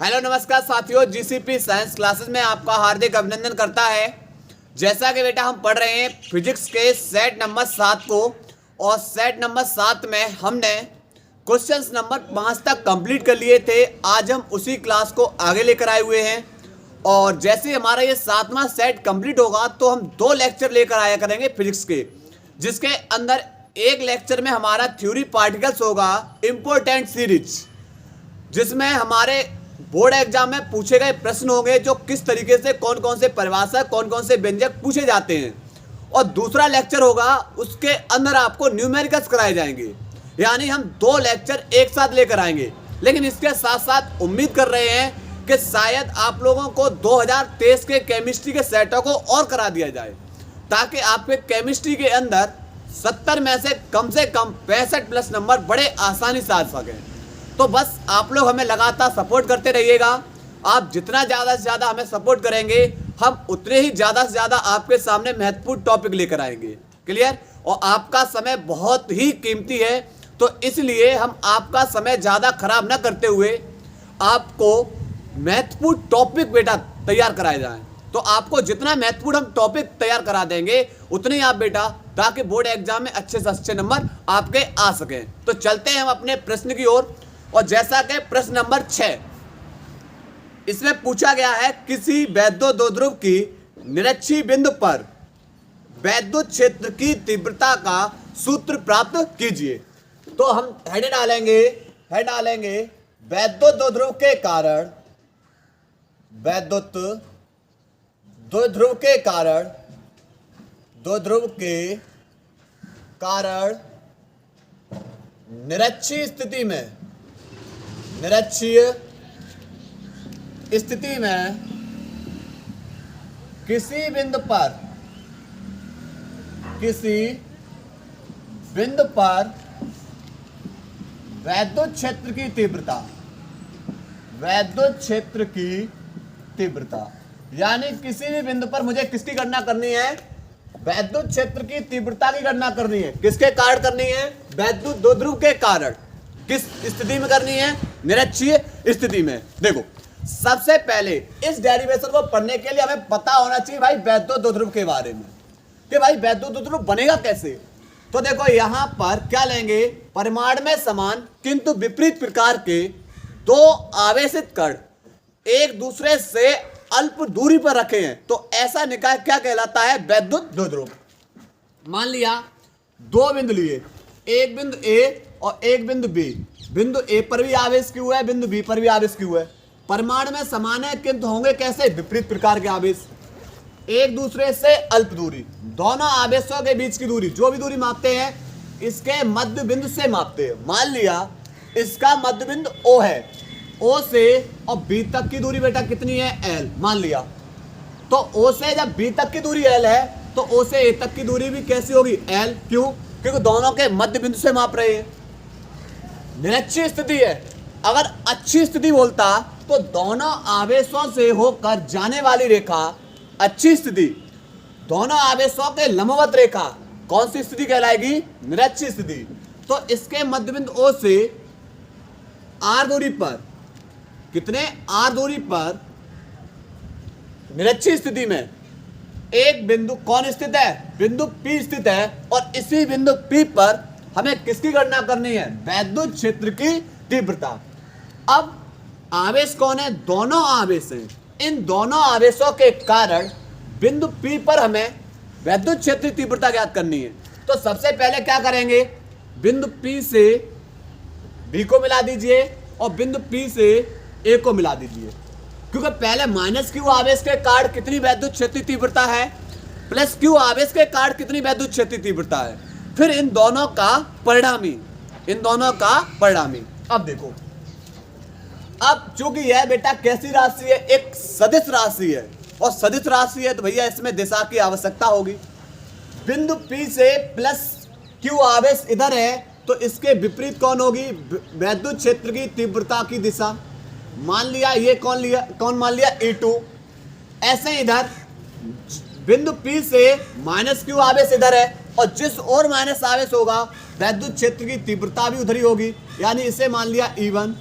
Hello नमस्कार साथियों, GCP science classes में आपका हार्दिक अभिनंदन करता है। जैसा कि बेटा हम पढ़ रहे हैं फिजिक्स के सेट नंबर 7 को, और सेट नंबर 7 में हमने क्वेश्चंस नंबर 5 तक कंप्लीट कर लिए थे। आज हम उसी क्लास को आगे लेकर आए हुए हैं, और जैसे ही हमारा ये 7वां सेट कंप्लीट होगा तो हम 2 लेक्चर लेकर आया करेंगे फिजिक्स के, जिसके अंदर एक लेक्चर में हमारा थ्योरी पार्टिकल्स होगा इम्पोर्टेंट सीरीज, जिसमें हमारे बोर्ड एग्जाम में पूछे गए प्रश्न होंगे जो किस तरीके से कौन कौन से परिभाषा कौन कौन से व्यंजक पूछे जाते हैं। और दूसरा लेक्चर होगा उसके अंदर आपको न्यूमेरिकल्स कराए जाएंगे, यानी हम 2 लेक्चर एक साथ लेकर आएंगे। लेकिन इसके साथ साथ उम्मीद कर रहे हैं कि शायद आप लोगों को 2023 के केमिस्ट्री के सेटों को और करा दिया जाए, ताकि आपके केमिस्ट्री के अंदर 70 में से कम 65 प्लस नंबर बड़े आसानी से आ सकें। तो बस आप लोग हमें लगातार सपोर्ट करते रहिएगा। आप जितना ज़्यादा से ज़्यादा हमें सपोर्ट करेंगे, हम उतने ही ज़्यादा से ज़्यादा आपके सामने महत्वपूर्ण टॉपिक लेकर आएंगे। क्लियर? और आपका समय बहुत ही कीमती है, तो इसलिए हम आपका समय ज़्यादा खराब ना करते हुए आपको महत्वपूर्ण टॉपिक बेटा तैयार कराए जाएँ। तो आपको जितना महत्वपूर्ण हम टॉपिक तैयार करा देंगे उतने ही आप बेटा, ताकि बोर्ड एग्जाम में अच्छे से अच्छे नंबर आपके आ सकें। तो चलते हैं हम अपने प्रश्न की ओर। और जैसा कि प्रश्न नंबर 6 इसमें पूछा गया है, किसी वैद्युत द्विध्रुव की निरक्षीय बिंदु पर वैद्युत क्षेत्र की तीव्रता का सूत्र प्राप्त कीजिए। तो हम हेड डालेंगे वैद्युत द्विध्रुव के कारण निरक्षीय स्थिति में किसी बिंदु पर वैद्युत क्षेत्र की तीव्रता, यानी किसी भी बिंदु पर मुझे किसकी गणना करनी है? वैद्युत क्षेत्र की तीव्रता की गणना करनी है। किसके कारण करनी है? वैद्युत द्विध्रुव के कारण। किस स्थिति में करनी है? निरक्षीय स्थिति में। देखो, सबसे पहले इस डेरिवेशन को पढ़ने के लिए हमें पता होना चाहिए भाई वैद्युत द्विध्रुव के बारे में, कि भाई वैद्युत द्विध्रुव बनेगा कैसे। तो देखो यहां पर क्या लेंगे, परिमाण में समान किंतु विपरीत प्रकार के 2 आवेशित कण एक दूसरे से अल्प दूरी पर रखे हैं, तो ऐसा निकाय क्या कहलाता है? वैद्युत द्विध्रुव। मान लिया 2 बिंदु लिए, एक बिंदु ए और एक बिंदु बी। बिंदु ए पर भी आवेश क्यों है, बिंदु बी पर भी आवेश क्यों है? परिमाण में समान है किंतु होंगे कैसे? विपरीत प्रकार के आवेश, एक दूसरे से अल्प दूरी। दोनों आवेशों के बीच की दूरी, जो भी दूरी मापते हैं इसके मध्य बिंदु से मापते हैं। मान लिया इसका मध्य बिंदु ओ है, ओ से और बी तक की दूरी बेटा कितनी है? एल। मान लिया तो ओ से जब बी तक की दूरी एल है, तो ओ से ए तक की दूरी भी कैसी होगी? एल। क्यों? क्योंकि दोनों के मध्य बिंदु से माप रहे हैं। निरक्षीय स्थिति है। अगर अच्छी स्थिति बोलता तो दोनों आवेशों से होकर जाने वाली रेखा अच्छी स्थिति, दोनों आवेशों के लंबवत रेखा कौन सी स्थिति कहलाएगी? निरक्षीय स्थिति। तो इसके मध्य बिंदु ओ से आर दूरी पर, कितने आर दूरी पर निरक्षीय स्थिति में एक बिंदु कौन स्थित है? बिंदु पी स्थित है। और इसी बिंदु पी पर हमें किसकी गणना करनी है? वैद्युत क्षेत्र की तीव्रता। अब आवेश कौन है? दोनों आवेश हैं। इन दोनों आवेशों के कारण बिंदु पी पर हमें वैद्युत क्षेत्र की तीव्रता ज्ञात करनी है। तो सबसे पहले क्या करेंगे, बिंदु पी से बी को मिला दीजिए और बिंदु पी से ए को मिला दीजिए, क्योंकि पहले माइनस क्यू आवेश के कारण कितनी वैद्युत क्षेत्र की तीव्रता है, प्लस क्यू आवेश के कारण कितनी वैद्युत क्षेत्र की तीव्रता है, फिर इन दोनों का परिणामी। अब देखो, अब चूंकि यह बेटा कैसी राशि है? एक सदिश राशि है, और सदिश राशि है तो भैया इसमें दिशा की आवश्यकता होगी। बिंदु P से प्लस Q आवेश इधर है, तो इसके विपरीत कौन होगी? वैद्युत क्षेत्र की तीव्रता की दिशा। मान लिया ये कौन मान लिया? E2। ऐसे इधर बिंदु P से माइनस Q आवेश इधर है, और जिस और माइनस आवेश होगा वैद्युत क्षेत्र की तीव्रता भी उधर ही होगी, यानी इसे मान लिया E1।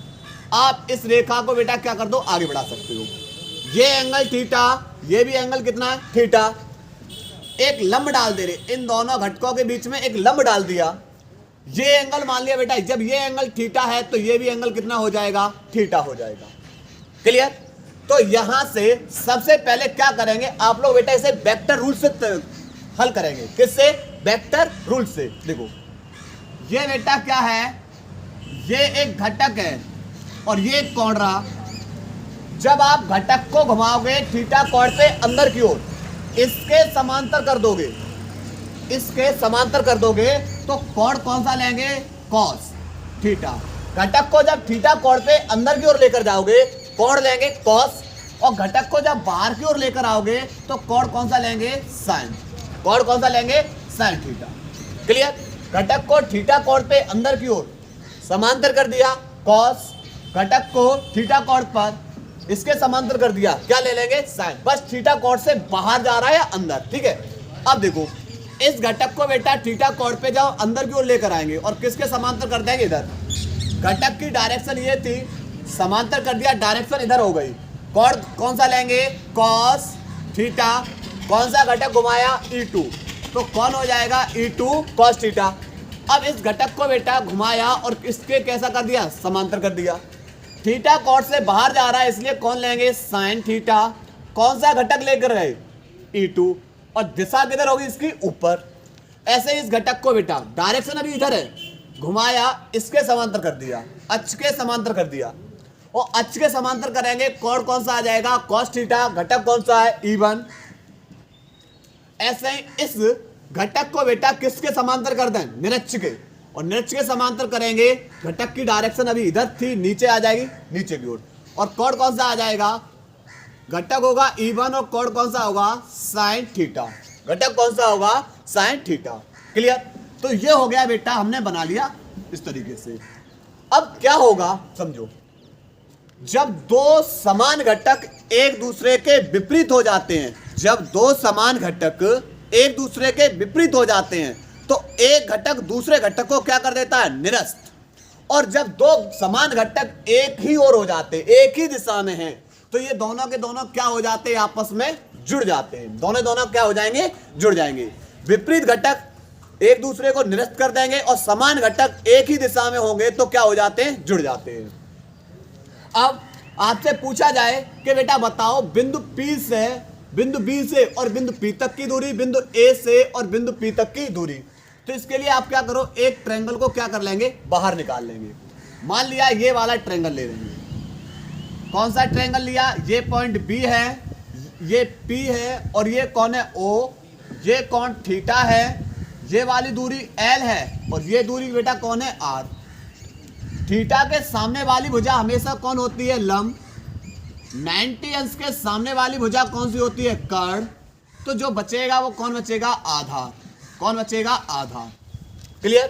आप इस रेखा को बेटा क्या कर दो, आगे बढ़ा सकते हो। ये एंगल थीटा, ये भी एंगल कितना है, थीटा। एक लंब डाल दे रहे, इन दोनों घटकों के बीच में एक लंब डाल दिया। ये एंगल मान लिया बेटा, जब ये एंगल थीटा है तो ये भी एंगल कितना हो जाएगा, थीटा हो जाएगा। क्लियर? तो यहां से सबसे पहले क्या करेंगे आप लोग बेटा, इसे वेक्टर रूल से हल करेंगे। किससे? वेक्टर रूल से। देखो ये बेटा क्या है, ये एक घटक है और ये एक कोण रहा। जब आप घटक को घुमाओगे थीटा कोण पे अंदर की ओर, इसके समांतर कर दोगे, इसके समांतर कर दोगे तो कोण कौन सा लेंगे, कॉस थीटा। घटक को जब थीटा कोण पे अंदर की ओर लेकर जाओगे कोण लेंगे कॉस, और घटक को जब बाहर की ओर लेकर आओगे तो कोण कौन सा लेंगे, साइन। कोण कौन सा लेंगे, साइन थीटा। क्लियर? घटक को थीटा कोण पे अंदर की ओर समांतर कर दिया कॉस, घटक को थीटा कोण पर इसके समांतर कर दिया, क्या ले लेंगे, साइन। बस थीटा कोण से बाहर जा रहा है या अंदर, ठीक है। अब देखो इस घटक को बेटा थीटा कोण पे जाओ अंदर की ओर लेकर आएंगे और किसके समांतर कर देंगे, इधर। घटक की डायरेक्शन ये थी, समांतर कर दिया, डायरेक्शन इधर हो गई। कोण कौन सा लेंगे, कॉस थीटा। कौन सा घटक घुमाया, E2, तो कौन हो जाएगा, E2 कॉस थीटा। अब इस घटक को बेटा घुमाया और इसके कैसा कर दिया, समांतर कर दिया। थीटा कोण से बाहर जा रहा है इसलिए कौन लेंगे, साइन थीटा। कौन सा घटक लेकर गए, E2, और दिशा किधर होगी इसकी, ऊपर। ऐसे इस घटक को बेटा डायरेक्शन अभी इधर है, घुमाया, इसके समांतर कर दिया, अक्ष के समांतर कर दिया, और अक्ष के समांतर करेंगे कोण कौन सा आ जाएगा, कॉस थीटा। घटक कौन सा है, E1। ऐसे ही इस घटक को बेटा किसके समांतर कर दें, निरक्ष के, और निरक्ष के समांतर करेंगे। घटक की डायरेक्शन अभी इधर थी, नीचे आ जाएगी, नीचे की ओर, और कोण कौन सा आ जाएगा, घटक होगा E1 और कोण कौन सा होगा, साइन थीटा। घटक कौन सा होगा, साइन थीटा। क्लियर? तो ये हो गया बेटा, हमने बना लिया इस तरीके से। अब क्या होगा समझो, जब दो समान घटक एक दूसरे के विपरीत हो जाते हैं, जब दो समान घटक एक दूसरे के विपरीत हो जाते हैं तो एक घटक दूसरे घटक को क्या कर देता है, निरस्त। और जब दो समान घटक एक ही ओर हो जाते, एक ही दिशा में हैं, तो ये दोनों के दोनों क्या हो जाते हैं, आपस में जुड़ जाते हैं। दोनों क्या हो जाएंगे, जुड़ जाएंगे। विपरीत घटक एक दूसरे को निरस्त कर देंगे और समान घटक एक ही दिशा में होंगे तो क्या हो जाते हैं, जुड़ जाते हैं। अब आपसे पूछा जाए कि बेटा बताओ बिंदु P से, बिंदु B से और बिंदु P तक की दूरी, बिंदु A से और बिंदु P तक की दूरी, तो इसके लिए आप क्या करो, एक ट्रायंगल को क्या कर लेंगे, बाहर निकाल लेंगे। मान लिया ये वाला ट्रायंगल ले लेंगे। कौन सा ट्रायंगल लिया, ये पॉइंट B है, ये P है और ये कौन है, O। ये कौन थीटा है, ये वाली दूरी L है और ये दूरी बेटा कौन है, R। थीटा के सामने वाली भुजा हमेशा कौन होती है, लंब। 90 अंश के सामने वाली भुजा कौन सी होती है, कर्ण। तो जो बचेगा वो कौन बचेगा, आधार। कौन बचेगा, आधार। क्लियर?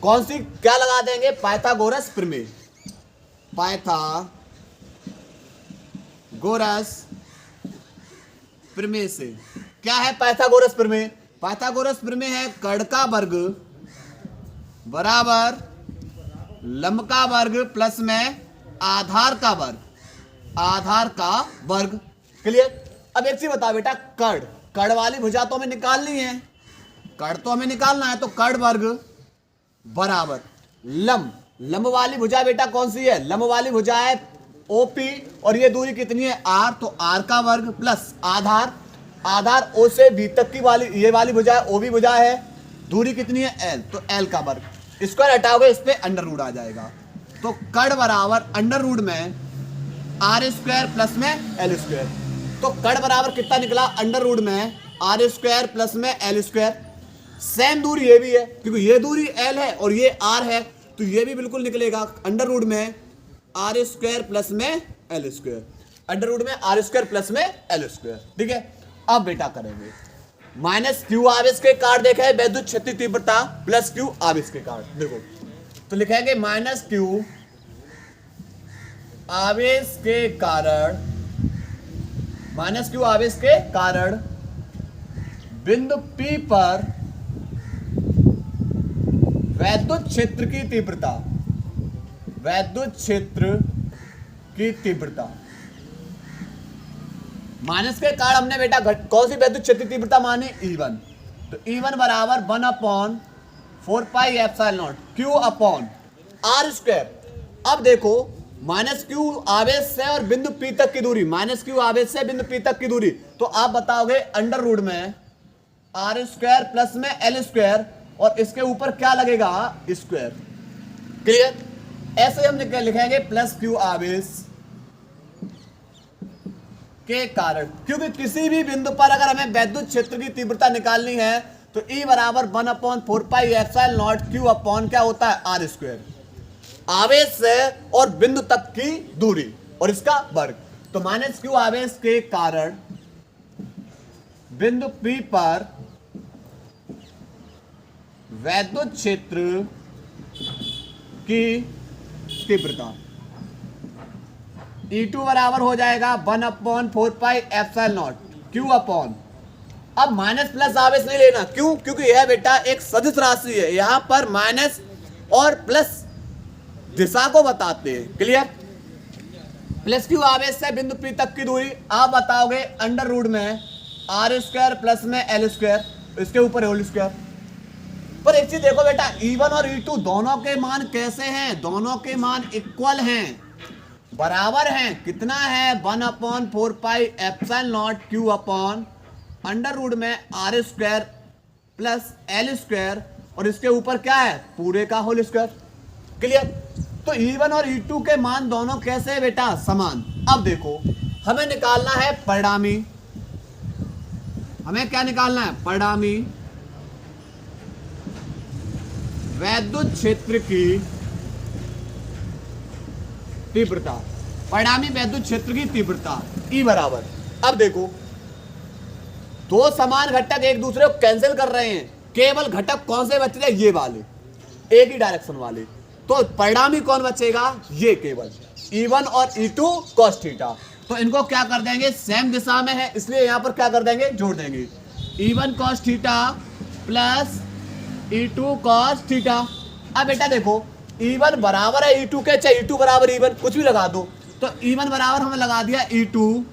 कौन सी क्या लगा देंगे, पाइथागोरस प्रमेय। पाइथागोरस प्रमेय से क्या है, पाइथागोरस प्रमेय। पाइथागोरस प्रमेय है कर्ण का वर्ग बराबर लंब का वर्ग प्लस में आधार का वर्ग, आधार का वर्ग। क्लियर? अब एक चीज बता बेटा, कर्ण वाली भुजा तो हमें निकालनी है, कर्ण तो हमें निकालना है, तो कर्ण वर्ग बराबर लंब वाली भुजा बेटा कौन सी है, लंब वाली भुजा है OP और ये दूरी कितनी है, R, तो R का वर्ग प्लस आधार O से B तक की वाली ये वाली भुजा है, OB भुजा है, दूरी कितनी है, L, तो L का वर्ग। स्क्वायर हटाओगे इस पे अंडर रूट आ जाएगा, तो कर्ण बराबर अंडर रूट में R स्क्वायर प्लस में L स्क्वायर। तो कर्ण बराबर कितना निकला, अंडर रूट में R स्क्वायर प्लस में L स्क्वायर। सेम दूरी ये भी है क्योंकि ये दूरी L है और ये R है, तो ये भी बिल्कुल निकलेगा अंडर रूट में R स्क्वायर प्लस में L स्क्वायर, अंडर रूट में R स्क्वायर प्लस में L स्क्वायर। ठीक है? अब बेटा करेंगे माइनस Q आवेश के कारण देखा है वैद्युत क्षेत्र तीव्रता प्लस Q आवेश के कारण। देखो तो लिखेंगे माइनस Q आवेश के कारण, माइनस Q आवेश के कारण बिंदु P पर वैद्युत क्षेत्र की तीव्रता, वैद्युत क्षेत्र की तीव्रता। माइनस के कारण हमने बेटा कौन सी वैद्युत क्षेत्र की तीव्रता मानी, E1। तो E1 बराबर 1/4πε0 Q अपॉन R स्क्वायर। अब देखो माइनस क्यू आवेश से और बिंदु P तक की दूरी, माइनस क्यू आवेश से बिंदु P तक की दूरी, तो आप बताओगे अंडर रूट में R स्क्वायर प्लस में L स्क्वायर और इसके ऊपर क्या लगेगा, स्क्वायर। क्लियर। ऐसे हम लिखेंगे प्लस क्यू आवेश के कारण, क्योंकि किसी भी बिंदु पर अगर हमें वैद्युत क्षेत्र की तीव्रता निकालनी है तो E बराबर 1/4πε0 Q अपॉन क्या होता है, R स्क्वायर, आवेश से और बिंदु तक की दूरी और इसका वर्ग। तो माइनस क्यू आवेश के कारण बिंदु P पर वैद्युत क्षेत्र की तीव्रता E2 बराबर हो जाएगा 1/4πε0 Q अपॉन। अब माइनस प्लस आवेश नहीं लेना, क्यों, क्योंकि यह बेटा एक सदिश राशि है, यहां पर माइनस और प्लस दिशा को बताते हैं। क्लियर। प्लस क्यू आवेश से बिंदु P तक की दूरी आप बताओगे अंडर रूट में R स्क्वायर प्लस में L स्क्वायर, इसके ऊपर होल स्क्वायर। पर एक चीज देखो बेटा, E1 और E2 दोनों के मान कैसे हैं, दोनों के मान इक्वल हैं, बराबर हैं। कितना है, 1/4πε0 Q अपॉन अंडर रूट में R square plus L square और इसके ऊपर क्या है, पूरे का होल स्क्वायर। क्लियर। तो E1 और E2 के मान दोनों कैसे है बेटा, समान। अब देखो हमें निकालना है परिणामी, हमें क्या निकालना है, परिणामी वैद्युत क्षेत्र की तीव्रता, परिणामी वैद्युत क्षेत्र की तीव्रता E बराबर। अब देखो दो समान घटक एक दूसरे को कैंसिल कर रहे हैं, केवल घटक कौन से बच रहे, ये वाले, एक ही डायरेक्शन वाले। तो परिणामी कौन बचेगा, ये केवल E1 और E2 cos थीटा। तो इनको क्या कर देंगे, सेम दिशा में है इसलिए यहां पर क्या कर देंगे, जोड़ देंगे E1 cos theta plus E2 cos theta. अब बेटा देखो E1 बराबर है E2 के, चाहे E2 बराबर E1 कुछ भी लगा दो। तो E1 बराबर हमने लगा दिया E2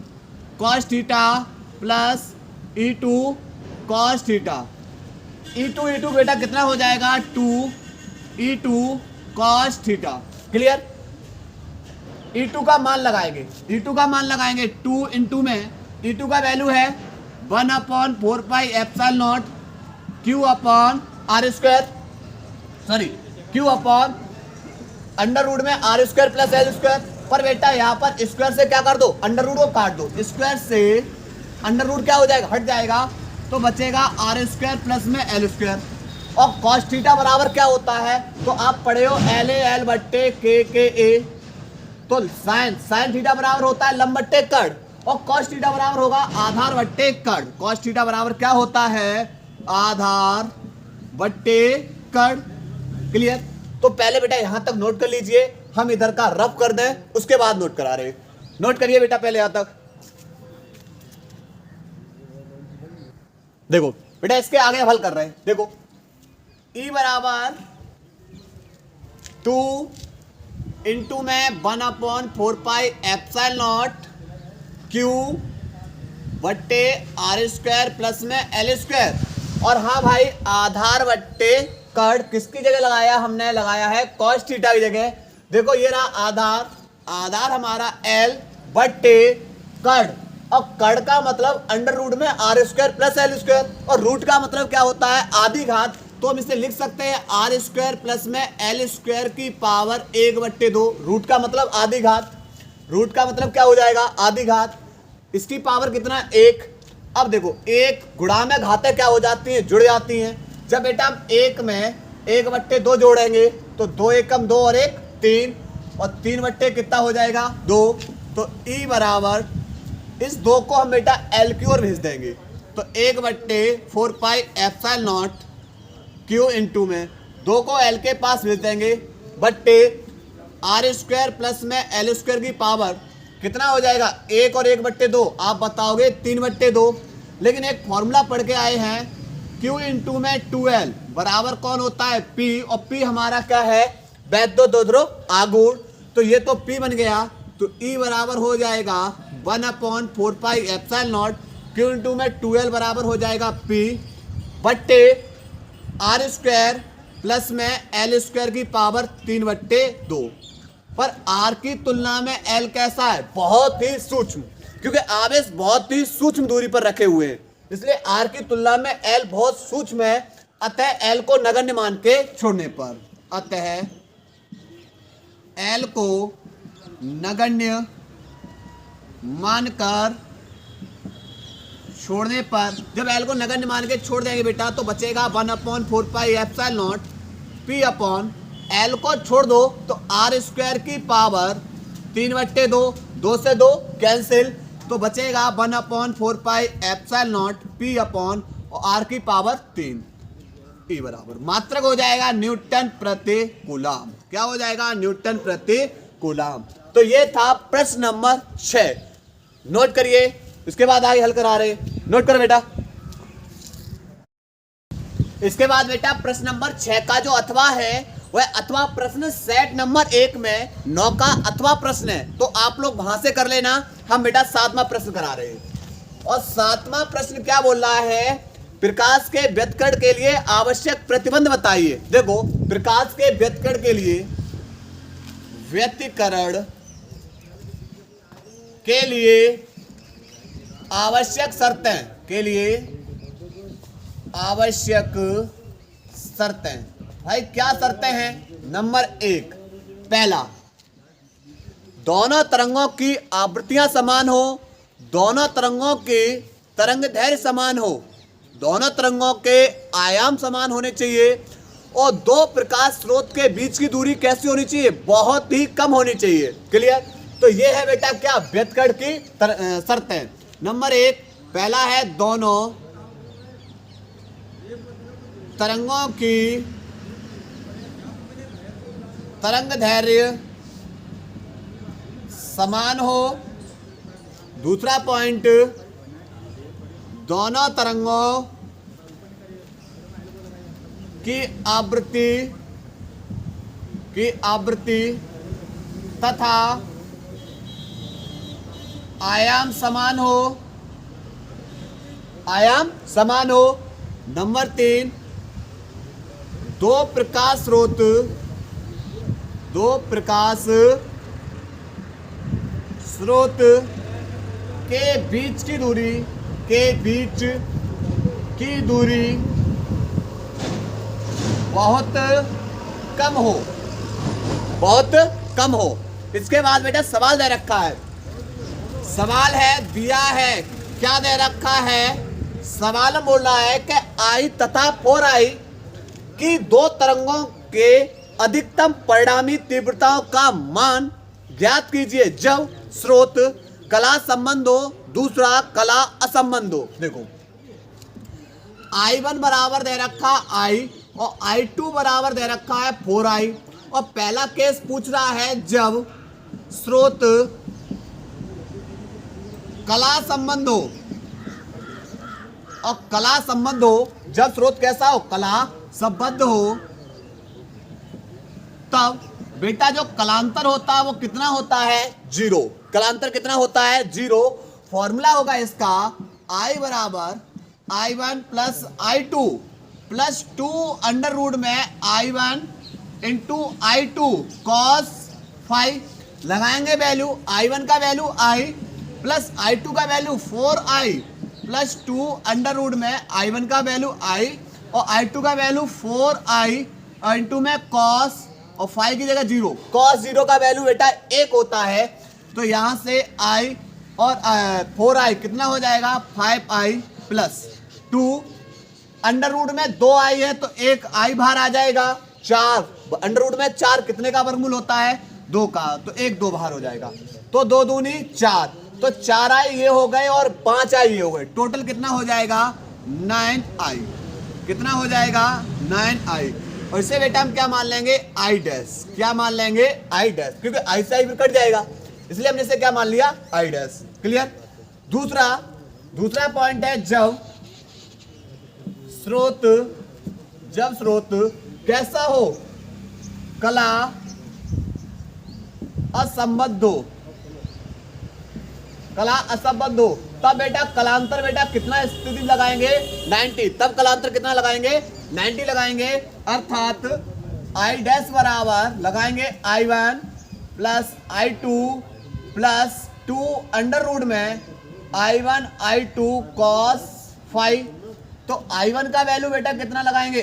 cos theta plus E2 cos theta. E2 बेटा कितना हो जाएगा, 2 E2 cos theta. Clear. E2 का मान लगाएंगे, E2 का मान लगाएंगे 2 इंटू में E2 का वैल्यू है 1/4πε0 Q upon R square, sorry Q upon under root में R square plus L square. पर बेटा यहाँ पर स्क्वायर से क्या कर दो, अंडर रूट को काट दो, स्क्वायर से अंडर रूट क्या हो जाएगा, हट जाएगा, तो बचेगा R स्क्वायर प्लस में L स्क्वायर। और cos थीटा बराबर क्या होता है, तो आप पढ़े हो LA L बट्टे K A। तो साइन थीटा बराबर होता है लंब बट्टे कर्ण, और cos थीटा बराबर होगा आधार बट्टे कर्ण। cos थीटा बराबर क्या होता है, आधार बट्टे कर्ण। क्लियर। तो पहले बेटा यहां तक नोट कर लीजिए, हम इधर का रफ कर दें उसके बाद नोट करा रहे। नोट करिए बेटा पहले यहां तक। देखो बेटा इसके आगे हल कर रहे हैं, देखो E बराबर 2 इंटू में 1/4πε0 Q बट्टे R स्क्वायर प्लस में L स्क्वायर। और हाँ भाई आधार बट्टे कर्ण किसकी जगह लगाया, हमने लगाया है cos थीटा की जगह। देखो ये रहा आधार, आधार हमारा L बट्टे कर्ण, और कर्ण का मतलब अंडर रूट में R square plus L square, और रूट का मतलब क्या होता है, आधी घात। तो हम इसे लिख सकते हैं R स्क्वायर प्लस में L स्क्वायर की पावर 1/2। रूट का मतलब आधी घात, रूट का मतलब क्या हो जाएगा, आधी घात। इसकी पावर कितना, 1। अब देखो एक गुणा में घातें क्या हो जाती हैं, जुड़ जाती हैं। जब बेटा हम 1 में 1/2 जोड़ेंगे तो 2 एकम 2 और 1 3, और 3 बट्टे कितना हो जाएगा, 2। तो E बराबर इस 2 को हम बेटा L की ओर भेज देंगे, तो 1/4πε0 Q इंटू में 2 को L के पास भेज देंगे बट्टे R स्क्वायर प्लस में L स्क्वायर की पावर कितना हो जाएगा, 1 और 1/2, आप बताओगे 3/2। लेकिन एक फॉर्मूला पढ़ के आए हैं, Q इंटू में 2L बराबर कौन होता है, P, और P हमारा क्या है, वैद्युत द्विध्रुव आघूर्ण। तो ये तो P बन गया, तो E बराबर हो जाएगा 1/4πε0 Q इंटू में 2L बराबर हो जाएगा P बट्टे R स्क्वायर प्लस में L स्क्वायर की पावर 3/2। पर R की तुलना में L कैसा है? बहुत ही सूक्ष्म, क्योंकि आवेश बहुत ही सूक्ष्म दूरी पर रखे हुए हैं, इसलिए R की तुलना में L बहुत सूक्ष्म है। अतः L को नगण्य मान के छोड़ने पर, अतः L को नगण्य मानकर छोड़ने पर, जब L को नगण्य मान के छोड़ देंगे बेटा तो बचेगा 1/4πε0 P अपॉन L को छोड़ दो तो R स्क्वायर की पावर 3/2, 2 से 2 कैंसिल, तो बचेगा 1/4πε0 P अपॉन R की पावर 3। E बराबर मात्रक हो जाएगा न्यूटन प्रति कूलम। क्या हो जाएगा? न्यूटन प्रति कूलम। तो ये था प्रश्न नंबर 6। नोट करिए, इसके बाद आगे हल करा रहे, नोट करो बेटा। इसके बाद बेटा प्रश्न नंबर 6 का जो अथवा है वह अथवा प्रश्न सेट नंबर 1 में 9 का अथवा प्रश्न है, तो आप लोग वहां से कर लेना। हम बेटा 7वां प्रश्न करा रहे हैं, और 7वां प्रश्न क्या बोल रहा है? प्रकाश के व्यतिकरण के लिए आवश्यक प्रतिबंध बताइए। देखो, प्रकाश के व्यतिकरण के लिए आवश्यक शर्तें भाई क्या शर्तें हैं? नंबर 1, पहला, दोनों तरंगों की आवृत्तियां समान हो, दोनों तरंगों के तरंग दैर्घ्य समान हो, दोनों तरंगों के आयाम समान होने चाहिए, और दो प्रकाश स्रोत के बीच की दूरी कैसी होनी चाहिए? बहुत ही कम होनी चाहिए। क्लियर? तो ये है बेटा क्या? व्यतिकरण की शर्तें। नंबर 1, पहला है दोनों तरंगों की तरंग दैर्घ्य समान हो। दूसरा पॉइंट, दोनों तरंगों की आवृत्ति तथा आयाम समान हो। नंबर 3, दो प्रकाश स्रोत के बीच की दूरी बहुत कम हो। इसके बाद बेटा सवाल दे रखा है, सवाल है दिया है, क्या दे रखा है? सवाल बोल रहा है कि I तथा 4I की दो तरंगों के अधिकतम परिणामी तीव्रताओं का मान ज्ञात कीजिए जब स्रोत कला संबंध हो, दूसरा कला असंबंध हो। देखो, I1 बराबर दे रखा I और I2 बराबर दे रखा है 4I, और पहला केस पूछ रहा है जब स्रोत कला संबंध हो, और कला संबंध हो, जब स्रोत कैसा हो? कला संबद्ध हो, तब बेटा जो कलांतर होता है वो कितना होता है? 0। कलांतर कितना होता है? 0। फॉर्मूला होगा इसका I बराबर I1 plus I2 plus 2 under root में I1 into I2 cos phi, लगाएंगे वैल्यू, I1 का वैल्यू I प्लस I2 का value 4I plus 2 under root में I1 का वैल्यू I और I2 का वैल्यू 4I इंटू में cos और 5 की जगह 0, cos 0 का वैल्यू बेटा 1 होता है, तो यहाँ से I और 4I कितना हो जाएगा? 5I प्लस 2 अंडर रूट में 2I है तो 1I बाहर आ जाएगा, 4 अंडर रूट में 4 कितने का वर्गमूल होता है? 2 का, तो 1 2 बाहर हो जाएगा, तो 2 दूनी 4, तो 4I ये हो गए और 5I ये हो गए, टोटल कितना हो जाएगा? 9I। कितना हो जाएगा? 9I। और इसे बेटा हम क्या मान लेंगे? I dash. क्या मान लेंगे? I डैश, क्योंकि I से I भी कट जाएगा, इसलिए हमने इसे क्या मान लिया? I dash. क्लियर? दूसरा पॉइंट है जब स्रोत कैसा हो? कला असंबद्ध हो। कला असंबद्ध हो, तब बेटा कलांतर बेटा कितना स्थिति लगाएंगे 90, तब कलांतर कितना लगाएंगे 90 लगाएंगे, अर्थात आई डैश बराबर लगाएंगे I1 plus I2 plus 2 under root में I1 I2 cos 5। तो I1 का वैल्यू बेटा कितना लगाएंगे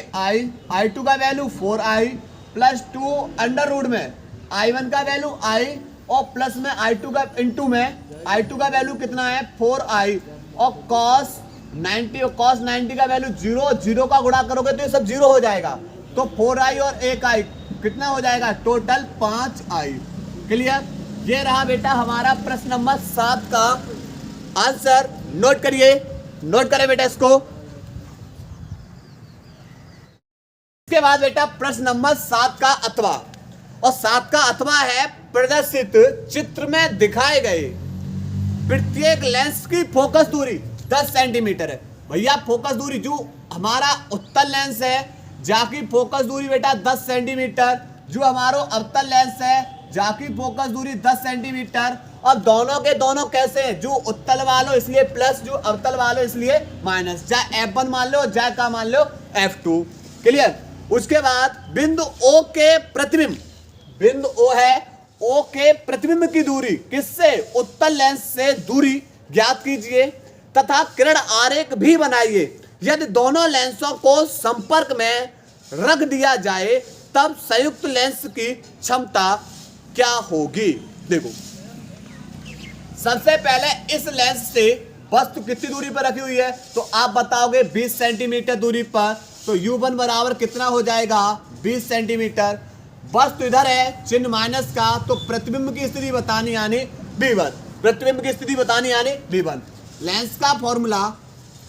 I2 का value 4I plus 2 under root में I1 का वैल्यू I और प्लस में I2 का इंटू में I2 का वैल्यू कितना है 4I और cos 90 और cos 90 का वैल्यू 0 का गुणा करोगे तो ये सब 0 हो जाएगा। तो 4I और 1I कितना हो जाएगा टोटल 5I। क्लियर। ये रहा बेटा हमारा प्रश्न नंबर 7 का आंसर। नोट करिए, नोट करें बेटा इसको। इसके बाद बेटा प्रश्न नंबर 7 का अथवा, और 7 का अथवा है प्रदर्शित चित्र में दिखाए गए प्रत्येक लेंस की फोकस दूरी 10 सेंटीमीटर है। भैया फोकस दूरी जो हमारा उत्तल लेंस है जाकी फोकस दूरी बेटा 10 सेंटीमीटर, जो हमारा अवतल लेंस है जाकी फोकस दूरी 10 सेंटीमीटर। अब दोनों के दोनों कैसे हैं, जो उत्तल वालों इसलिए प्लस, जो अवतल वालों इसलिए माइनस, चाहे F1 मान लो चाहे क्या मान लो F2। क्लियर। उसके बाद बिंदु O के प्रतिबिंब, बिंदु O है O के प्रतिबिंब की दूरी किससे, उत्तल लेंस से दूरी ज्ञात कीजिए तथा किरण आरेख भी बनाइए। यदि दोनों लेंसों को संपर्क में रख दिया जाए तब संयुक्त लेंस की क्षमता क्या होगी। देखो सबसे पहले इस लेंस से वस्तु कितनी दूरी पर रखी हुई है, तो आप बताओगे 20 सेंटीमीटर दूरी पर, तो U1 बराबर कितना हो जाएगा 20 सेंटीमीटर। वस्तु इधर है चिन्ह माइनस का, तो प्रतिबिंब की स्थिति बतानी यानी V1, प्रतिबिंब की स्थिति बतानी यानी V1। लेंस का फॉर्मूला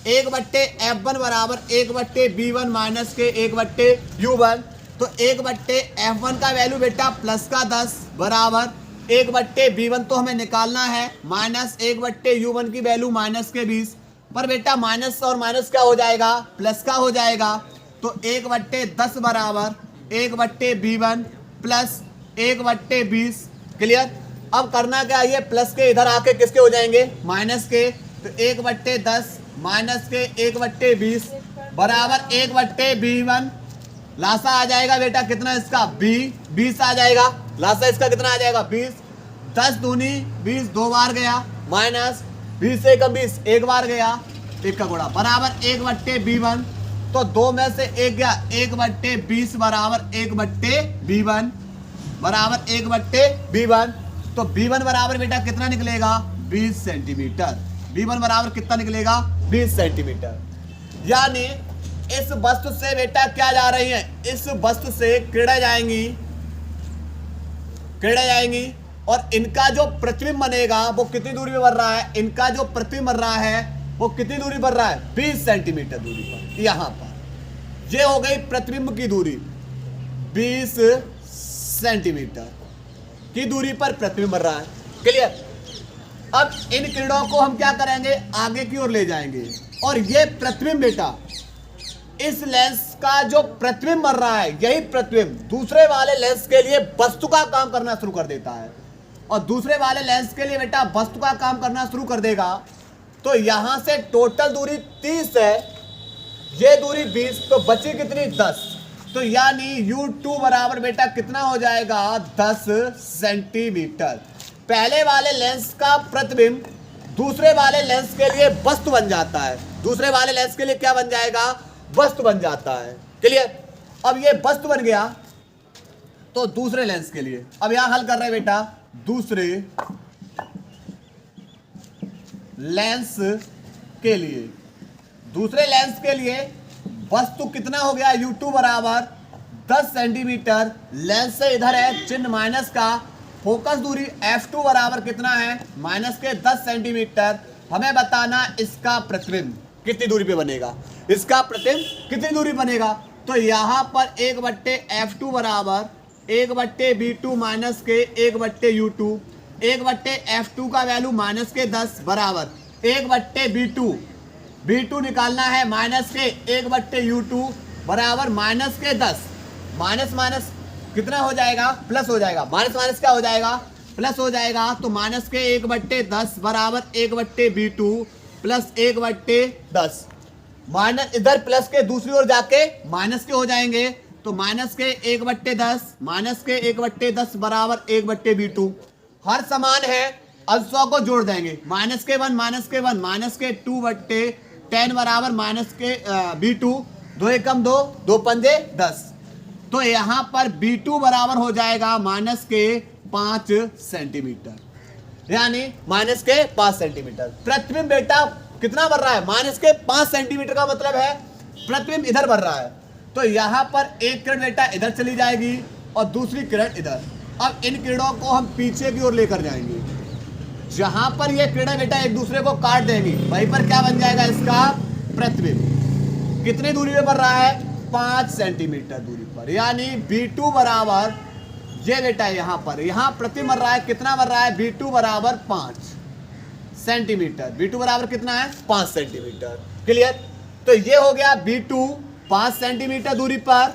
1/F1 बराबर 1/V1 माइनस के 1/U1। तो 1/F1 का वैल्यू बेटा प्लस का 10 बराबर 1/V1 तो हमें निकालना है माइनस 1/U1 की वैल्यू माइनस के 20। पर बेटा माइनस और माइनस क्या हो जाएगा प्लस का हो जाएगा। तो 1/10 बराबर 1/V1 प्लस 1/20। क्लियर। अब करना क्या है, प्लस के इधर आके किसके हो जाएंगे माइनस के, तो 1/10 माइनस के 1/20 बराबर 1/V1। लासा आ जाएगा बेटा कितना इसका 20 आ जाएगा। लासा इसका कितना आ जाएगा 20, 10 दूनी 20 दो बार गया माइनस 20 से कम 20 एक बार गया, एक का गुणा बराबर 1/V1। तो 2 में से 1 गया 1/20 बराबर 1/V1 बराबर 1/V1। तो V1 बराबर बेटा कितना निकलेगा 20 सेंटीमीटर। V1 बराबर कितना निकलेगा 20 सेंटीमीटर। यानी इस वस्तु से बेटा क्या जा रही है, इस वस्तु से किरणें जाएंगी, किरणें जाएंगी और इनका जो प्रतिबिंब बनेगा वो कितनी दूरी पर बन रहा है, इनका जो प्रतिबिंब बन रहा है वो कितनी दूरी पर रहा है 20 सेंटीमीटर दूरी पर। यहां पर ये हो गई प्रतिबिंब की दूरी 20 सेंटीमीटर की दूरी पर प्रतिबिंब बन रहा है। क्लियर। अब इन किरणों को हम क्या करेंगे आगे की ओर ले जाएंगे और ये प्रतिबिंब बेटा इस लेंस का जो प्रतिबिंब बन रहा है यही प्रतिबिंब दूसरे वाले लेंस के लिए वस्तु का काम करना शुरू कर देता है और दूसरे वाले लेंस के लिए बेटा वस्तु का काम करना शुरू कर देगा। तो यहां से टोटल दूरी 30 है, ये दूरी 20, तो बची कितनी 10। तो यानी U2 बराबर बेटा कितना हो जाएगा 10 सेंटीमीटर। पहले वाले लेंस का प्रतिबिंब दूसरे वाले लेंस के लिए वस्तु बन जाता है, दूसरे वाले लेंस के लिए क्या बन जाएगा वस्तु बन जाता है। क्लियर। अब ये वस्तु बन गया तो दूसरे लेंस के लिए अब यहां हल कर रहे हैं बेटा दूसरे लेंस के लिए, दूसरे लेंस के लिए वस्तु कितना हो गया U2 बराबर 10 सेंटीमीटर। लेंस से इधर है चिन्ह माइनस का, फोकस दूरी F2 बराबर कितना है माइनस के 10 सेंटीमीटर। हमें बताना इसका प्रतिबिंब कितनी दूरी पे बनेगा, इसका प्रतिबिंब कितनी दूरी बनेगा। तो यहाँ पर 1/F2 बराबर 1/V2 माइनस के 1/U2, 1/F2 का वैल्यू माइनस के 10 बराबर 1/V2, V2 निकालना है माइनस के 1/U2 बराबर माइनस के 10। माइनस माइनस कितना हो जाएगा प्लस हो जाएगा, माइनस माइनस क्या हो जाएगा प्लस हो जाएगा तो माइनस के 1/10 बराबर 1/B2 प्लस 1/10। माइनस इधर प्लस के दूसरी ओर जाके माइनस के हो जाएंगे तो माइनस के 1/10 बराबर 1/B2। हर समान है, अंशों को जोड़ देंगे। माइनस के 1 माइनस के 1 माइनस के 2/10 बराबर माइनस के B2। 2 एकम 2 2 पंजे 10। तो यहाँ पर B2 बराबर हो जाएगा माइनस के 5 सेंटीमीटर, यानी माइनस के 5 सेंटीमीटर। प्रतिबिंब बेटा कितना बढ़ रहा है? माइनस के 5 सेंटीमीटर का मतलब है प्रतिबिंब इधर बढ़ रहा है। तो यहाँ पर एक किरण बेटा इधर चली जाएगी और दूसरी किरण इधर। अब इन किरणों को हम पीछे की ओर लेकर जाएंगे। जहां पर ये किरणें बेटा एक दूसरे को काट देंगी वहीं पर क्या बन जाएगा? इसका प्रतिबिंब। कितनी दूरी पे बढ़ रहा है? 5 सेंटीमीटर दूरी पर, यानी B2 बराबर ये बेटा यहाँ पर प्रतिबिंब बढ़ रहा है। कितना बढ़ रहा है? B2 बराबर 5 सेंटीमीटर। B2 बराबर कितना है? 5 सेंटीमीटर। क्लियर? तो ये हो गया B2 5 सेंटीमीटर दूरी पर।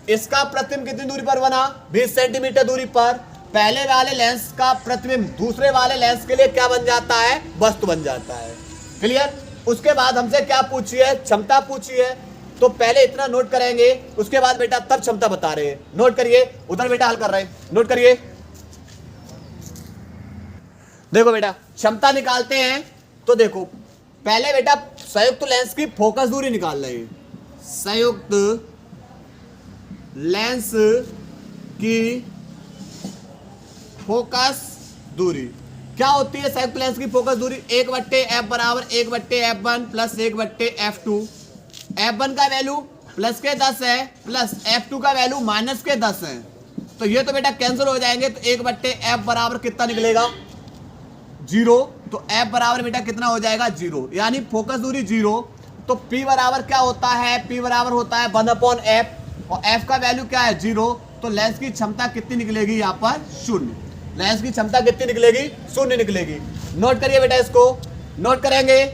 इसका प्रतिबिंब कितनी दूरी पर बना? 20 सेंटीमीटर दूरी पर। पहले वाले लेंस का प्रतिबिंब दूसरे वाले लेंस के लिए क्या बन जाता है? वस्तु बन जाता है। क्लियर? उसके बाद हमसे क्या पूछी है? क्षमता पूछी है। तो पहले इतना नोट करेंगे, उसके बाद बेटा तब क्षमता बता रहे हैं। नोट करिए, उधर बेटा हल कर रहे हैं, नोट करिए। देखो बेटा क्षमता निकालते हैं। तो देखो पहले बेटा संयुक्त लेंस की फोकस दूरी निकाल रहे हैं। संयुक्त लेंस की फोकस दूरी क्या होती है? संयुक्त लेंस की फोकस दूरी 1/f बराबर 1/f1 प्लस 1/f2। f1 का वैल्यू प्लस के 10 है प्लस f2 का वैल्यू माइनस के 10 है। तो ये तो बेटा कैंसिल हो जाएंगे। तो 1/f बराबर कितना निकलेगा? 0। तो f बराबर बेटा कितना हो जाएगा? 0, यानी फोकस दूरी 0। तो p बराबर क्या होता है? p बराबर होता है 1/f और f का वैल्यू क्या है? 0। तो लेंस की क्षमता कितनी निकलेगी? यहाँ पर 0। लेंस की क्षमता कितनी निकलेगी? 0 निकलेगी। नोट करिए बेटा, इसको नोट करेंगे,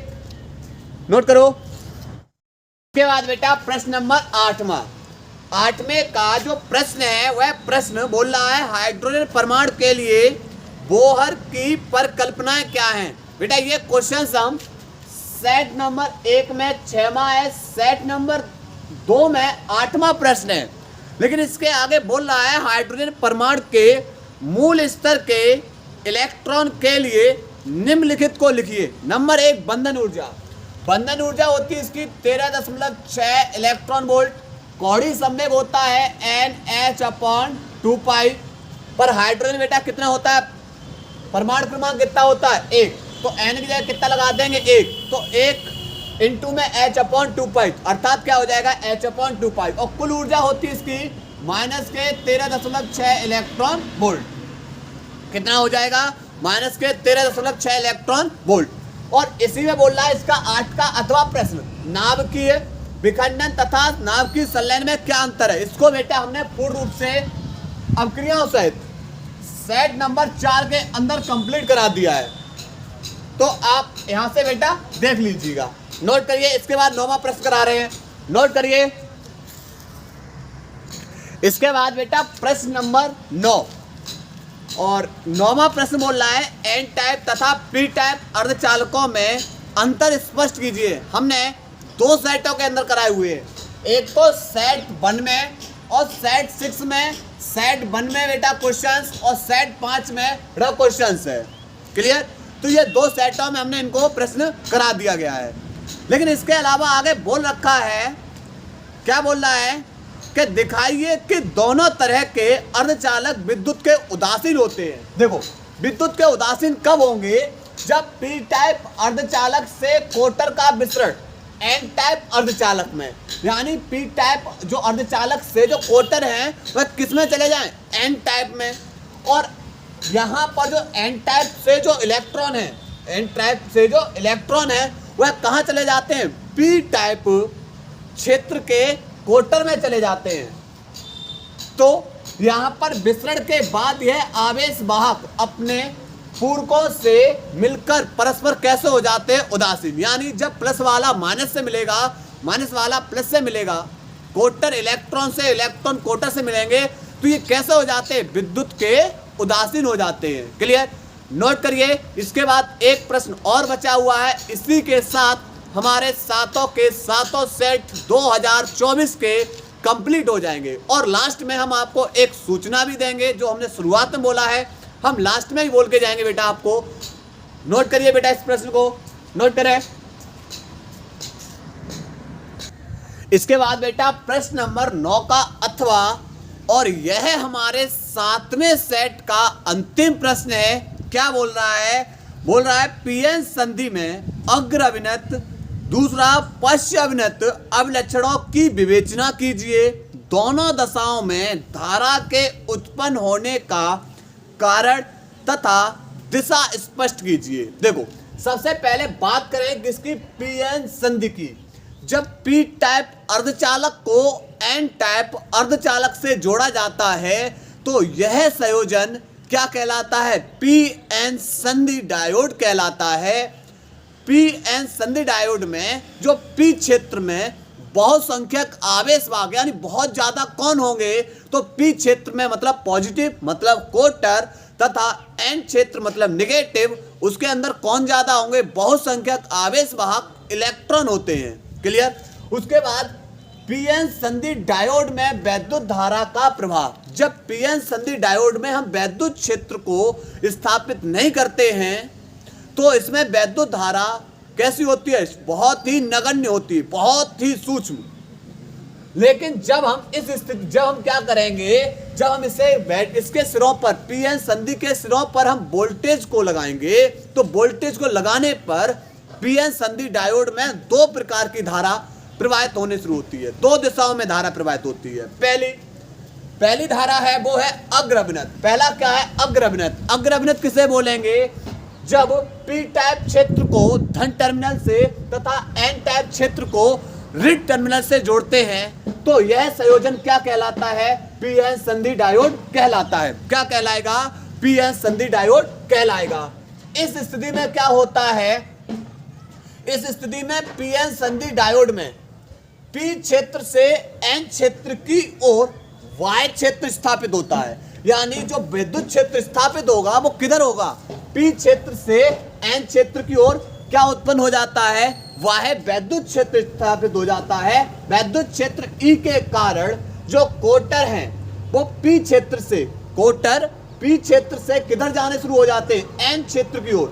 नोट करो। उसके बाद बेटा प्रश्न नंबर 8वें का जो प्रश्न है वह प्रश्न बोल रहा है हाइड्रोजन परमाणु के लिए बोहर की परिकल्पनाएं क्या हैं। बेटा ये क्वेश्चन हम सेट नंबर 1 में 6वां है, सेट नंबर 2 में 8वां प्रश्न है। लेकिन इसके आगे बोल रहा है हाइड्रोजन परमाणु के मूल स्तर के इलेक्ट्रॉन के लिए निम्नलिखित को लिखिए। नंबर 1 बंधन ऊर्जा। बंधन ऊर्जा होती है इसकी 13.6 इलेक्ट्रॉन वोल्ट। कौड़ी संवेग होता है NH/2π। पर हाइड्रोजन बेटा कितना होता है? परमाणु क्रमांक कितना होता है? 1। तो n की जगह कितना लगा देंगे? 1। तो 1 इंटू में H/2π, अर्थात क्या हो जाएगा? H/2π। और कुल ऊर्जा होती है इसकी माइनस के 13.6 इलेक्ट्रॉन वोल्ट। कितना हो जाएगा? माइनस के 13.6 इलेक्ट्रॉन वोल्ट। और इसी में बोल रहा है इसका 8 का अथवा प्रश्न, नाभिकीय विखंडन तथा नाभिकीय संलयन में क्या अंतर है। इसको बेटा हमने पूर्ण रूप से अवक्रियाओं सहित सेट नंबर 4 के अंदर कंप्लीट करा दिया है। तो आप यहां से बेटा देख लीजिएगा, नोट करिए। इसके बाद 9वां प्रश्न करा रहे हैं, नोट करिए। इसके बाद बेटा प्रश्न नंबर 9 और 9वां प्रश्न बोल रहा है एन टाइप तथा पी टाइप अर्धचालकों में अंतर स्पष्ट कीजिए। हमने 2 सेटों के अंदर कराए हुए हैं, एक तो सेट 1 में और सेट 6 में। सेट 1 में बेटा क्वेश्चंस और सेट 5 में बेटा क्वेश्चंस है। क्लियर? तो ये 2 सेटों में हमने इनको प्रश्न करा दिया गया है। लेकिन इसके अलावा आगे बोल रखा है, क्या बोल रहा है कि दिखाइए कि दोनों तरह के अर्धचालक विद्युत के उदासीन होते हैं। देखो विद्युत के उदासीन कब होंगे? जब पी टाइप अर्धचालक से कोटर का विसरण एन टाइप अर्धचालक में, यानी पी टाइप जो अर्धचालक से जो कोटर है वह किस में चले जाएं? एन टाइप में। और यहाँ पर जो एन टाइप से जो इलेक्ट्रॉन है, एन टाइप से जो इलेक्ट्रॉन है वह कहाँ चले जाते हैं? पी टाइप क्षेत्र के कोटर में चले जाते हैं। तो यहाँ पर विसरण के बाद यह आवेश वाहक अपने पूरकों से मिलकर परस्पर कैसे हो जाते हैं? उदासीन। यानी जब प्लस वाला माइनस से मिलेगा, माइनस वाला प्लस से मिलेगा, कोटर इलेक्ट्रॉन से इलेक्ट्रॉन कोटर से मिलेंगे, तो ये कैसे हो जाते हैं? विद्युत के उदासीन हो जाते हैं। क्लियर, नोट करिए। इसके बाद एक प्रश्न और बचा हुआ है। इसी के साथ हमारे सातों के सातों सेट 2024 के कंप्लीट हो जाएंगे। और लास्ट में हम आपको एक सूचना भी देंगे, जो हमने शुरुआत में बोला है हम लास्ट में ही बोल के जाएंगे बेटा। आपको नोट करिए बेटा, इस प्रश्न को नोट करें। इसके बाद बेटा प्रश्न नंबर 9 का अथवा, और यह हमारे 7वें सेट का अंतिम प्रश्न है। क्या बोल रहा है? बोल रहा है पीएन संधि में अग्र अभिनत दूसरा पश्च अभिनत अभिलक्षणों की विवेचना कीजिए। दोनों दशाओं में धारा के उत्पन्न होने का कारण तथा दिशा स्पष्ट कीजिए। देखो, सबसे पहले बात करें किसकी? पीएन संधि की। जब पी टाइप अर्धचालक को एन टाइप अर्धचालक से जोड़ा जाता है तो यह संयोजन क्या कहलाता है? पीएन संधि डायोड कहलाता है। पीएन संधि डायोड में जो पी क्षेत्र में बहुसंख्यक आवेश वाहक यानी बहुत ज्यादा कौन होंगे? तो पी क्षेत्र में मतलब पॉजिटिव मतलब कोटर, तथा एन क्षेत्र मतलब निगेटिव, उसके अंदर कौन ज्यादा होंगे? बहुसंख्यक आवेश वाहक इलेक्ट्रॉन होते हैं। क्लियर। उसके बाद पीएन संधि डायोड में वैद्युत धारा का प्रभाव। जब पीएन संधि डायोड में हम वैद्युत क्षेत्र को स्थापित नहीं करते हैं तो इसमें वैद्युत धारा कैसी होती है? बहुत ही नगण्य होती है, बहुत ही सूक्ष्म। लेकिन जब हम क्या करेंगे? जब हम इसके सिरों पर पीएन संधि के सिरों पर हम वोल्टेज को लगाएंगे तो वोल्टेज को लगाने पर पीएन संधि डायोड में दो प्रकार की धारा प्रवाहित होने शुरू होती है। दो दिशाओं में धारा प्रवाहित होती है। पहली धारा है वो है अग्र अभिनत। पहला क्या है? अग्र अभिनत। अग्र अभिनत किसे बोलेंगे? जब पी टाइप क्षेत्र को धन टर्मिनल से तथा एन टाइप क्षेत्र को ऋण टर्मिनल से जोड़ते हैं तो यह संयोजन क्या कहलाता है? पीएन संधि डायोड कहलाता है। क्या कहलाएगा? पीएन संधि डायोड कहलाएगा। इस स्थिति में क्या होता है? इस स्थिति में पीएन संधि डायोड में पी क्षेत्र से एन क्षेत्र की ओर वाय क्षेत्र स्थापित होता है। यानी जो विद्युत क्षेत्र स्थापित होगा वो किधर होगा? पी क्षेत्र से एन क्षेत्र की ओर क्या उत्पन्न हो जाता है? वह वैद्युत क्षेत्र स्थापित हो जाता है। वैद्युत क्षेत्र ई के कारण जो कोटर हैं वो पी क्षेत्र से किधर जाने शुरू हो जाते हैं? एन क्षेत्र की ओर।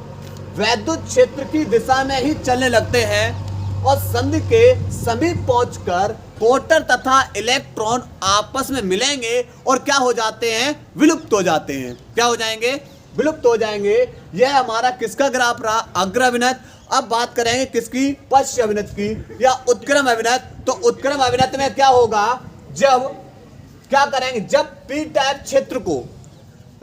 वैद्युत क्षेत्र की दिशा में ही चलने लगते हैं और संधि के समीप पहुंचकर कोटर तथा इलेक्ट्रॉन आपस में मिलेंगे और क्या हो जाते हैं? विलुप्त हो जाते हैं। क्या हो जाएंगे? विलुप्त हो जाएंगे। यह हमारा किसका ग्राफ रहा? अग्र अभिनत। अब बात करेंगे किसकी? पश्च अभिनत की या उत्क्रम अभिनत। तो उत्क्रम अभिनत में क्या होगा? जब क्या करेंगे? जब पी टाइप क्षेत्र को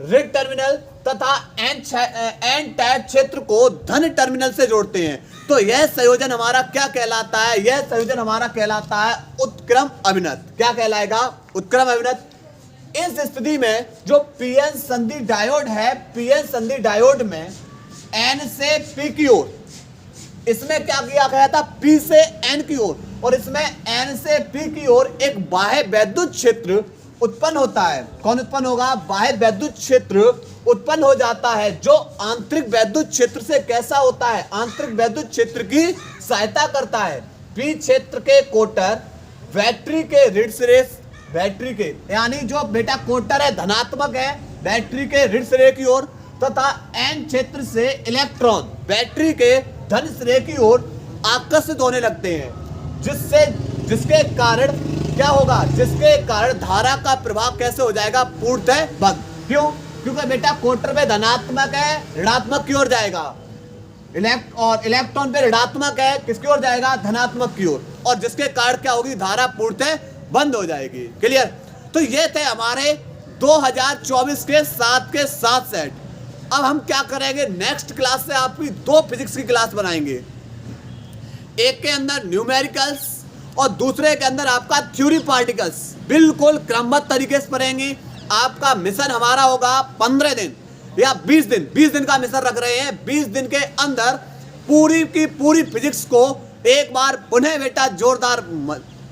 ऋण टर्मिनल तथा एन टाइप क्षेत्र को धन टर्मिनल से जोड़ते हैं तो यह संयोजन हमारा क्या कहलाता है? यह संयोजन हमारा कहलाता है उत्क्रम अभिनत। क्या कहलाएगा? उत्क्रम अभिनत। इस स्थिति में जो पीएन संधि डायोड है, पीएन संधि डायोड में एन से पी की ओर, इसमें क्या किया गया था? पी से एन की ओर, और इसमें एन से पी की ओर एक बाह्य वैद्युत क्षेत्र उत्पन्न होता है। कौन उत्पन्न होगा? बाह्य वैद्युत क्षेत्र उत्पन्न हो जाता है जो आंतरिक वैद्युत क्षेत्र से कैसा होता है? आंतरिक वैद्युत क्षेत्र की सहायता करता है। पी क्षेत्र के कोटर बैटरी के ऋण सिरे, बैटरी के यानी जो बेटा कोटर है धनात्मक है बैटरी के ऋण सिरे की ओर, तथा एन क्षेत्र से इलेक्ट्रॉन बैटरी के धन सिरे की ओर आकर्षित होने लगते हैं, जिसके कारण क्या होगा? जिसके कारण धारा का प्रभाव कैसे हो जाएगा? पूर्णतः बंद। क्यों? क्योंकि बेटा कोटर पे धनात्मक है, ऋणात्मक की ओर जाएगा। और इलेक्ट्रॉन पे ऋणात्मक है, किसकी ओर जाएगा? धनात्मक की ओर, और जिसके कारण क्या होगी? धारा पूर्णतः बंद हो जाएगी। क्लियर। तो ये थे हमारे 2024 के 7 के 7 सेट। अब हम क्या करेंगे? नेक्स्ट क्लास से आपकी 2 फिजिक्स की क्लास बनाएंगे। एक के अंदर न्यूमेरिकल्स और दूसरे के अंदर आपका थ्योरी पार्टिकल्स। बिल्कुल क्रमबद्ध तरीके से पढ़ेंगे। आपका मिशन हमारा होगा 15 दिन या 20 दिन। 20 दिन का मिशन रख रहे हैं। 20 दिन के अंदर पूरी की पूरी फिजिक्स को एक बार पुनः बेटा जोरदार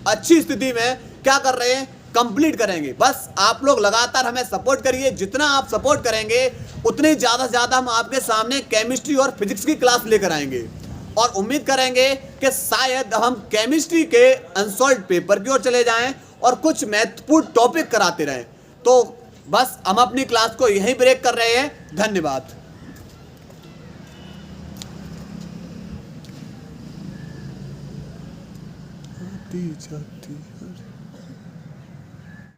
अच्छी स्थिति में क्या कर रहे हैं? कंप्लीट करेंगे। बस आप लोग लगातार हमें सपोर्ट करिए, जितना आप सपोर्ट करेंगे उतनी ज़्यादा से ज़्यादा हम आपके सामने केमिस्ट्री और फिजिक्स की क्लास लेकर आएंगे और उम्मीद करेंगे कि शायद हम केमिस्ट्री के अनसॉल्व पेपर की ओर चले जाएं और कुछ महत्वपूर्ण टॉपिक कराते रहें। तो बस हम अपनी क्लास को यहीं ब्रेक कर रहे हैं। धन्यवाद। आती जाती